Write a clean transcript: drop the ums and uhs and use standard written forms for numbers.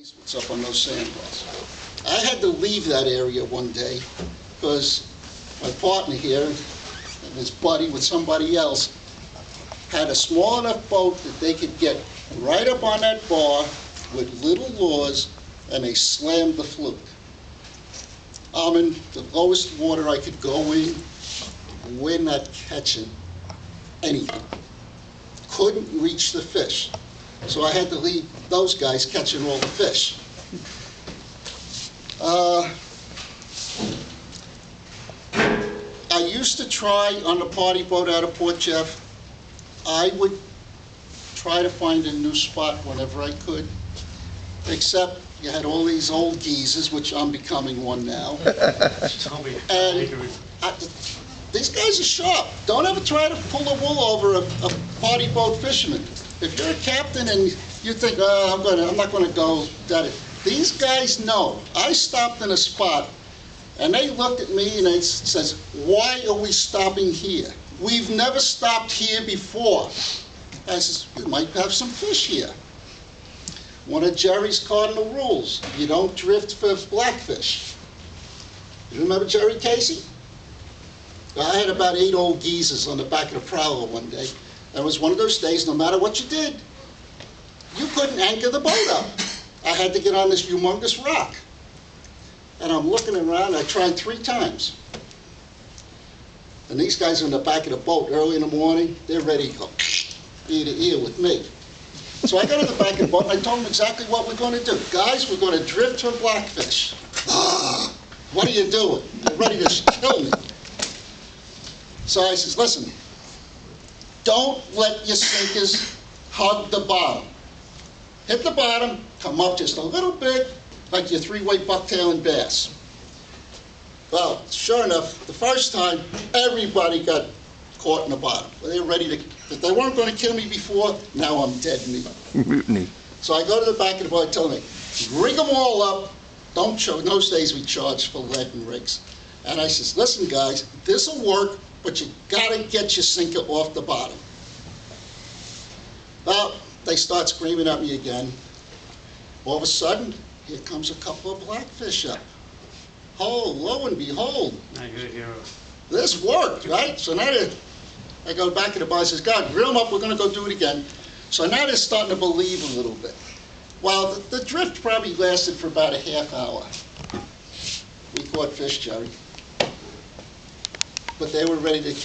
sees what's up on those sandbars. I had to leave that area one day because my partner here and his buddy with somebody else had a small enough boat that they could get right up on that bar with little oars, and they slammed the fluke. I'm in the lowest water I could go in, and we're not catching anything. Couldn't reach the fish. So I had to leave those guys catching all the fish. I used to try on the party boat out of Port Jeff. I would try to find a new spot whenever I could, except you had all these old geezers, which I'm becoming one now. And these guys are sharp. Don't ever try to pull the wool over a party boat fisherman. If you're a captain and you think, oh, I'm not going to go, these guys know. I stopped in a spot, and they looked at me and they says, why are we stopping here? We've never stopped here before. I says, we might have some fish here. One of Jerry's cardinal rules, you don't drift for blackfish. You remember Jerry Casey? I had about 8 old geezers on the back of the prowler one day. And it was one of those days, no matter what you did, you couldn't anchor the boat up. I had to get on this humongous rock. And I'm looking around, I tried 3 times. And these guys are in the back of the boat early in the morning, they're ready to go ear to ear with me. So I got in the back of the boat and I told them exactly what we're going to do. Guys, we're going to drift for blackfish. What are you doing? They're ready to kill me. So I says, listen, don't let your sinkers hug the bottom. Hit the bottom, come up just a little bit, like your 3-way bucktail and bass. Well, sure enough, the first time, everybody got caught in the bottom. They were ready to, if they weren't going to kill me before, now I'm dead meat. Mutiny. So I go to the back of the boat, tell me, rig them all up. Don't charge. In those days we charged for lead and rigs. And I says, listen guys, this'll work, but you gotta get your sinker off the bottom. Well, they start screaming at me again. All of a sudden, here comes a couple of blackfish up. Oh, lo and behold, Now you're a hero. this worked, right? So now I go back to the bar and says, God, reel them up, we're gonna go do it again. So now they're starting to believe a little bit. Well, the drift probably lasted for about a half hour. We caught fish, Jerry. But they were ready to kill.